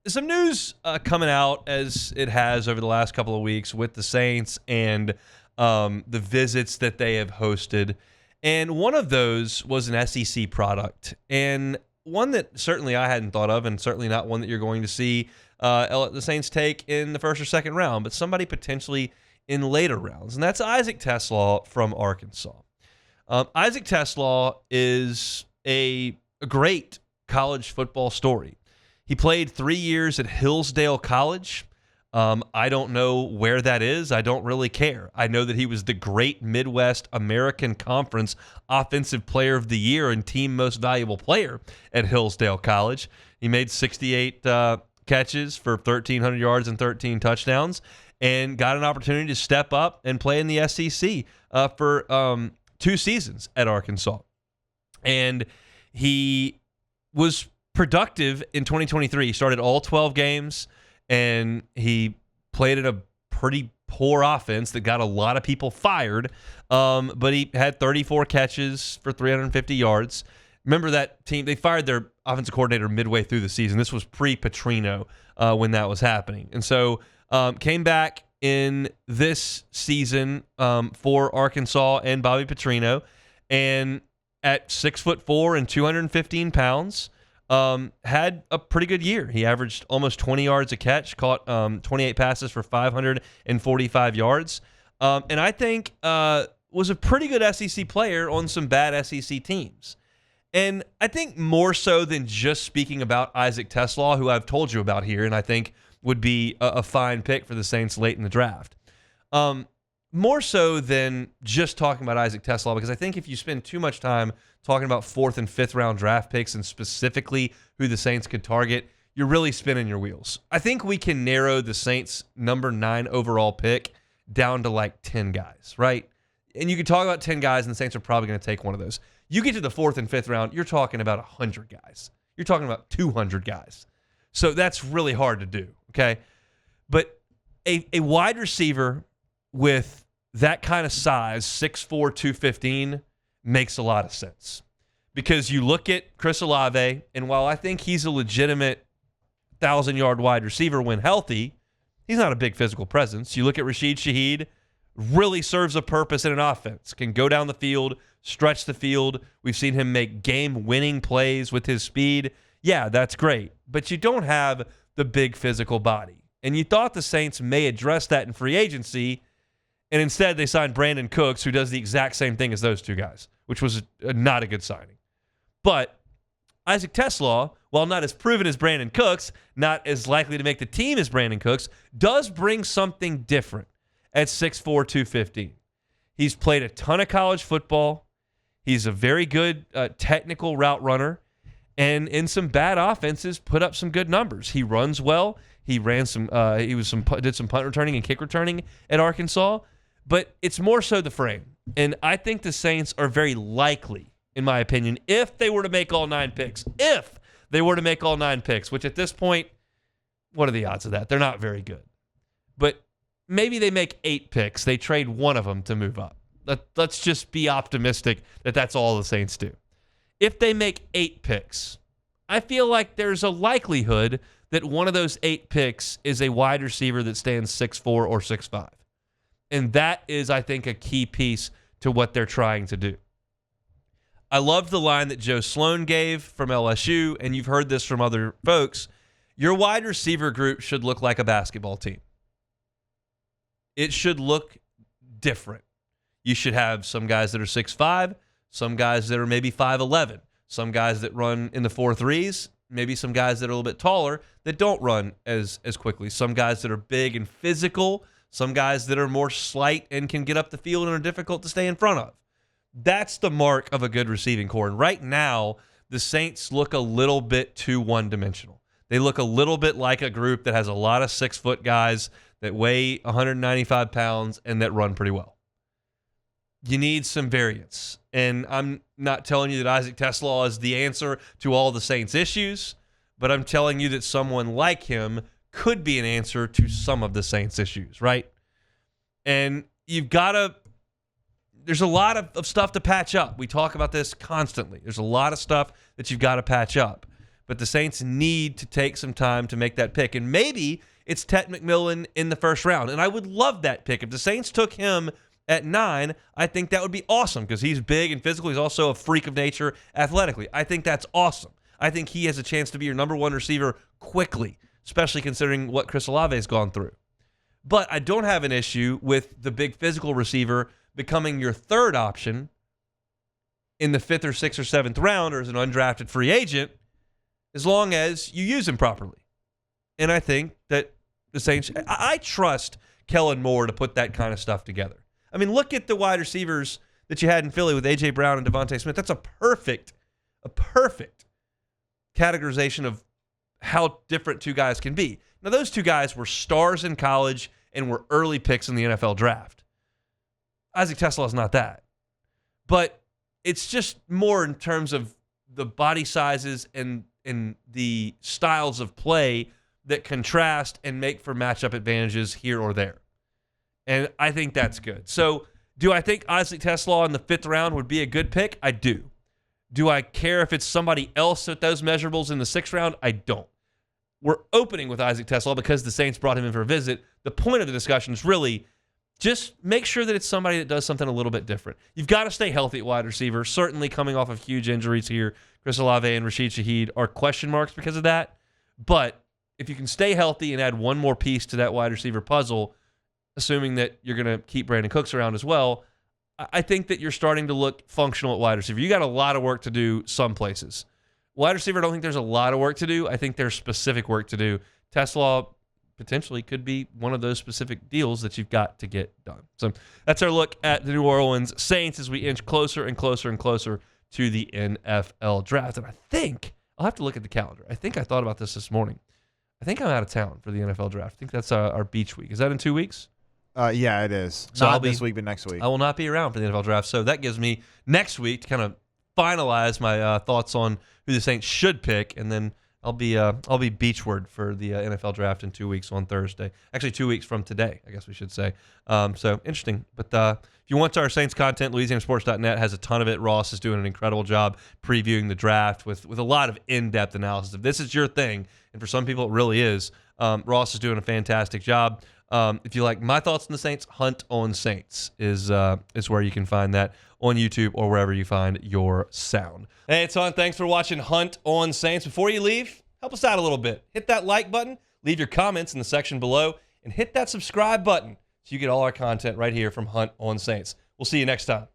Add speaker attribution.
Speaker 1: some news coming out as it has over the last couple of weeks with the Saints and the visits that they have hosted. And one of those was an SEC product, and one that certainly I hadn't thought of, and certainly not one that you're going to see the Saints take in the first or second round, but somebody potentially in later rounds, and that's Isaac TeSlaa from Arkansas. Isaac TeSlaa is a great college football story. He played 3 years at Hillsdale College. I don't know where that is. I don't really care. I know that he was the great Midwest American Conference Offensive Player of the Year and Team Most Valuable Player at Hillsdale College. He made 68 catches for 1,300 yards and 13 touchdowns and got an opportunity to step up and play in the SEC for 2 seasons at Arkansas. And he was productive in 2023. He started all 12 games, and he played in a pretty poor offense that got a lot of people fired, but he had 34 catches for 350 yards. Remember that team, they fired their offensive coordinator midway through the season. This was pre-Petrino when that was happening. And so came back in this season for Arkansas and Bobby Petrino, and at 6'4" and 215 pounds, had a pretty good year. He averaged almost 20 yards a catch, caught 28 passes for 545 yards, and I think was a pretty good SEC player on some bad SEC teams. And I think more so than just speaking about Isaac TeSlaa, who I've told you about here, and I think would be a fine pick for the Saints late in the draft. More so than just talking about Isaac TeSlaa, because I think if you spend too much time talking about 4th and 5th round draft picks and specifically who the Saints could target, you're really spinning your wheels. I think we can narrow the Saints' number 9 overall pick down to like 10 guys, right? And you can talk about 10 guys, and the Saints are probably going to take one of those. You get to the 4th and 5th round, you're talking about 100 guys. You're talking about 200 guys. So that's really hard to do, okay? But a wide receiver with that kind of size, 6'4", 215, makes a lot of sense. Because you look at Chris Olave, and while I think he's a legitimate 1,000-yard wide receiver when healthy, he's not a big physical presence. You look at Rashid Shaheed, really serves a purpose in an offense, can go down the field, stretch the field. We've seen him make game-winning plays with his speed. Yeah, that's great. But you don't have the big physical body. And you thought the Saints may address that in free agency, and instead they signed Brandon Cooks, who does the exact same thing as those two guys, which was not a good signing. But Isaac TeSlaa, while not as proven as Brandon Cooks, not as likely to make the team as Brandon Cooks, does bring something different at 6'4", 215. He's played a ton of college football. He's a very good technical route runner, and in some bad offenses, put up some good numbers. He runs well. He ran some. Did some punt returning and kick returning at Arkansas, but it's more so the frame. And I think the Saints are very likely, in my opinion, if they were to make all 9 picks, which at this point, what are the odds of that? They're not very good. But maybe they make 8 picks. They trade one of them to move up. Let's just be optimistic that that's all the Saints do. If they make 8 picks, I feel like there's a likelihood that one of those 8 picks is a wide receiver that stands 6'4" or 6'5". And that is, I think, a key piece to what they're trying to do. I loved the line that Joe Sloan gave from LSU, and you've heard this from other folks. Your wide receiver group should look like a basketball team. It should look different. You should have some guys that are 6'5", some guys that are maybe 5'11", some guys that run in the 4.3s, maybe some guys that are a little bit taller that don't run as quickly, some guys that are big and physical, some guys that are more slight and can get up the field and are difficult to stay in front of. That's the mark of a good receiving core. And right now, the Saints look a little bit too one-dimensional. They look a little bit like a group that has a lot of 6-foot guys that weigh 195 pounds and that run pretty well. You need some variance. And I'm not telling you that Isaac TeSlaa is the answer to all the Saints' issues, but I'm telling you that someone like him could be an answer to some of the Saints' issues, right? And you've got to – there's a lot of stuff to patch up. We talk about this constantly. There's a lot of stuff that you've got to patch up. but the Saints need to take some time to make that pick. And maybe it's Ted McMillan in the first round. And I would love that pick. If the Saints took him at 9, I think that would be awesome because he's big and physical. He's also a freak of nature athletically. I think that's awesome. I think he has a chance to be your number 1 receiver quickly, especially considering what Chris Olave has gone through. But I don't have an issue with the big physical receiver becoming your 3rd option in the 5th or 6th or 7th round or as an undrafted free agent, as long as you use him properly. And I think that the Saints, I trust Kellen Moore to put that kind of stuff together. I mean, look at the wide receivers that you had in Philly with A.J. Brown and Devontae Smith. That's a perfect categorization of how different 2 guys can be. Now, those 2 guys were stars in college and were early picks in the NFL draft. Isaac TeSlaa is not that. But it's just more in terms of the body sizes and the styles of play that contrast and make for matchup advantages here or there. And I think that's good. So do I think Isaac TeSlaa in the 5th round would be a good pick? I do. Do I care if it's somebody else at those measurables in the 6th round? I don't. We're opening with Isaac TeSlaa because the Saints brought him in for a visit. The point of the discussion is really just make sure that it's somebody that does something a little bit different. You've got to stay healthy at wide receiver. Certainly coming off of huge injuries here, Chris Olave and Rashid Shaheed are question marks because of that. But if you can stay healthy and add one more piece to that wide receiver puzzle, assuming that you're going to keep Brandon Cooks around as well, I think that you're starting to look functional at wide receiver. You got a lot of work to do some places. Wide receiver, I don't think there's a lot of work to do. I think there's specific work to do. TeSlaa potentially could be one of those specific deals that you've got to get done. So that's our look at the New Orleans Saints as we inch closer and closer and closer to the NFL draft. And I think, I'll have to look at the calendar. I think I thought about this morning. I think I'm out of town for the NFL draft. I think that's our beach week. Is that in 2 weeks?
Speaker 2: Yeah, it is.
Speaker 1: So
Speaker 2: Not this week, but next week.
Speaker 1: I will not be around for the NFL draft. So that gives me next week to kind of finalize my thoughts on who the Saints should pick, and then I'll be beachward for the NFL draft in 2 weeks on Thursday. Actually, 2 weeks from today, I guess we should say. So interesting. But if you want our Saints content, LouisianaSports.net has a ton of it. Ross is doing an incredible job previewing the draft with a lot of in-depth analysis. If this is your thing, and for some people it really is, Ross is doing a fantastic job. If you like my thoughts on the Saints, Hunt on Saints is where you can find that on YouTube or wherever you find your sound. Hey, it's Hunt. Thanks for watching Hunt on Saints. Before you leave, help us out a little bit. Hit that like button, leave your comments in the section below, and hit that subscribe button so you get all our content right here from Hunt on Saints. We'll see you next time.